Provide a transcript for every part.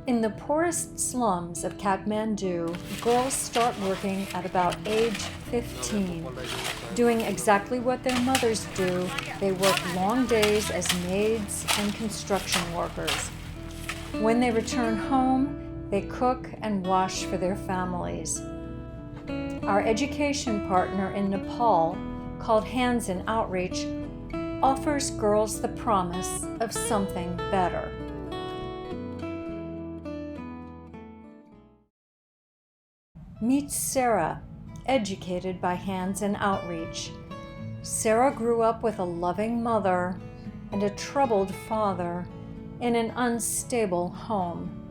In the poorest slums of Kathmandu, girls start working at about age 15. Doing exactly what their mothers do, they work long days as maids and construction workers. When they return home, they cook and wash for their families. Our education partner in Nepal, called Hands in Outreach, offers girls the promise of something better. Meet Sarah, educated by Hands in Outreach. Sarah grew up with a loving mother and a troubled father in an unstable home.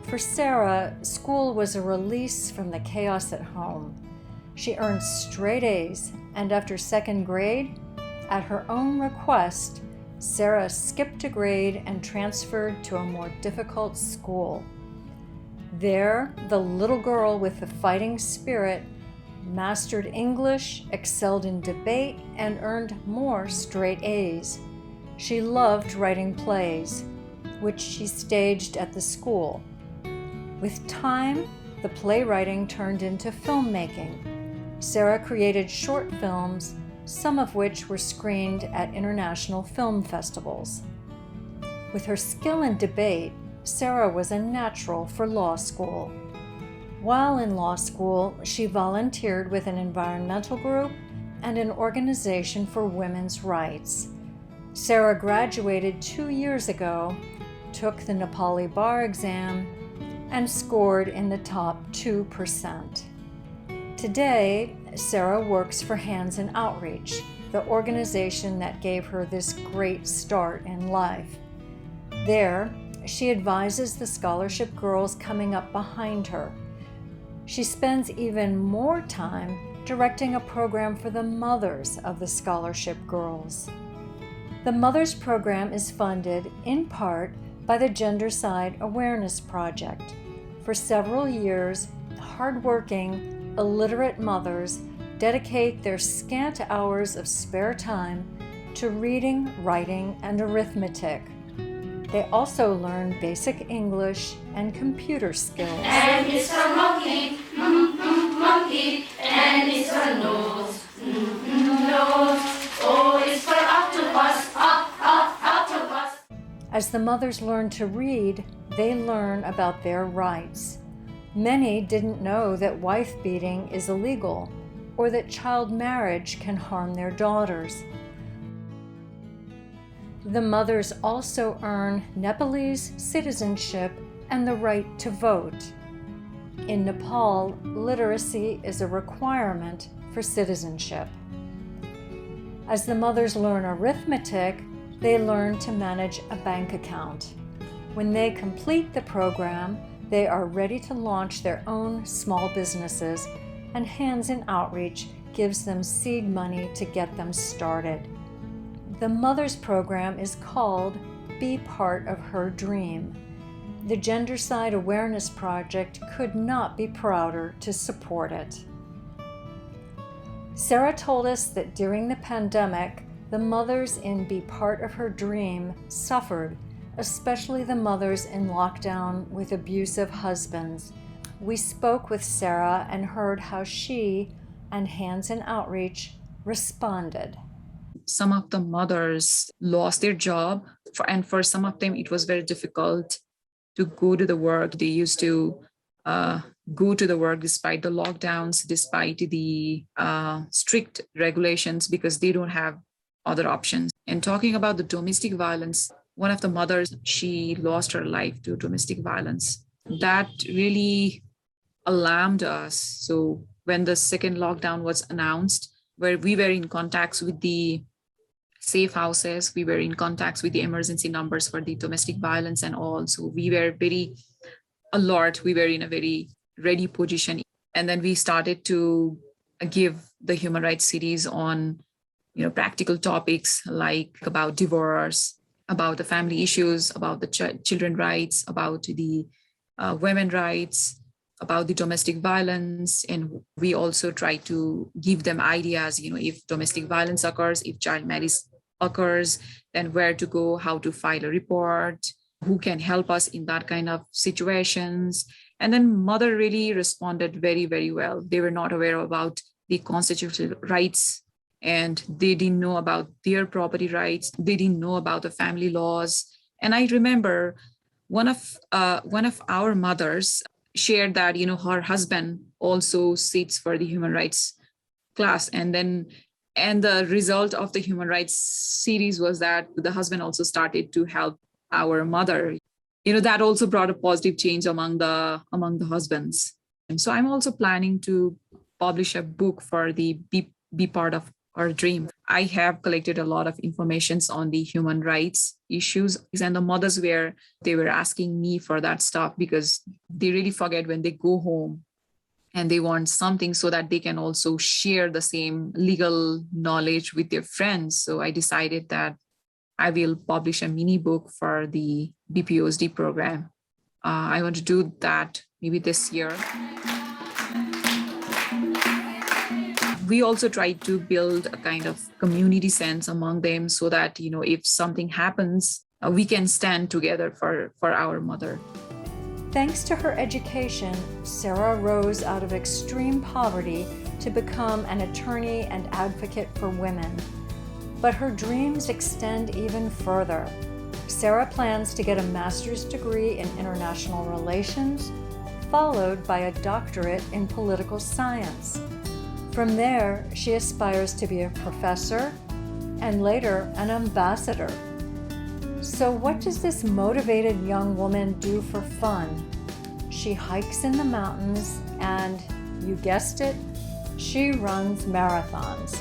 For Sarah, school was a release from the chaos at home. She earned straight A's, and after second grade, at her own request, Sarah skipped a grade and transferred to a more difficult school. There, the little girl with the fighting spirit mastered English, excelled in debate, and earned more straight A's. She loved writing plays, which she staged at the school. With time, the playwriting turned into filmmaking. Sarah created short films, some of which were screened at international film festivals. With her skill in debate, Sarah was a natural for law school. While in law school, she volunteered with an environmental group and an organization for women's rights. Sarah graduated 2 years ago, took the Nepali bar exam, and scored in the top 2%. Today, Sarah works for Hands in Outreach, the organization that gave her this great start in life. There, she advises the scholarship girls coming up behind her. She spends even more time directing a program for the mothers of the scholarship girls. The Mothers Program is funded in part by the Gendercide Awareness Project. For several years, hardworking, illiterate mothers dedicate their scant hours of spare time to reading, writing, and arithmetic. They also learn basic English and computer skills. And Mr. Monkey, monkey, and Mr. Nose, nose. Oh, it's for octopus, octopus. As the mothers learn to read, they learn about their rights. Many didn't know that wife beating is illegal or that child marriage can harm their daughters. The mothers also earn Nepalese citizenship and the right to vote. In Nepal, literacy is a requirement for citizenship. As the mothers learn arithmetic, they learn to manage a bank account. When they complete the program, they are ready to launch their own small businesses, and Hands in Outreach gives them seed money to get them started. The Mothers Program is called Be Part of Her Dream. The Gendercide Awareness Project could not be prouder to support it. Sarah told us that during the pandemic, the mothers in Be Part of Her Dream suffered, especially the mothers in lockdown with abusive husbands. We spoke with Sarah and heard how she and Hands in Outreach responded. Some of the mothers lost their job, and for some of them, it was very difficult to go to the work. They used to go to the work despite the lockdowns, despite the strict regulations, because they don't have other options. And talking about the domestic violence, one of the mothers, she lost her life to domestic violence. That really alarmed us. So when the second lockdown was announced, where we were in contact with the safe houses, we were in contact with the emergency numbers for the domestic violence and all. So we were very alert. We were in a very ready position. And then we started to give the human rights series on, practical topics like about divorce, about the family issues, about the children rights, about the women rights, about the domestic violence. And we also try to give them ideas, if domestic violence occurs, if child marriage occurs, then where to go, how to file a report, who can help us in that kind of situations. And then mother really responded very, very well. They were not aware about the constitutional rights, and they didn't know about their property rights. They didn't know about the family laws. And I remember one of our mothers shared that her husband also sits for the human rights class, and the result of the human rights series was that the husband also started to help our mother. That also brought a positive change among the husbands. And so I'm also planning to publish a book for the be part of our dream. I have collected a lot of informations on the human rights issues, and the mothers they were asking me for that stuff because they really forget when they go home, and they want something so that they can also share the same legal knowledge with their friends. So I decided that I will publish a mini book for the BPOSD program. I want to do that maybe this year. We also try to build a kind of community sense among them so that, if something happens, we can stand together for our mother. Thanks to her education, Sarah rose out of extreme poverty to become an attorney and advocate for women. But her dreams extend even further. Sarah plans to get a master's degree in international relations, followed by a doctorate in political science. From there, she aspires to be a professor and later an ambassador. So what does this motivated young woman do for fun? She hikes in the mountains and, you guessed it, she runs marathons.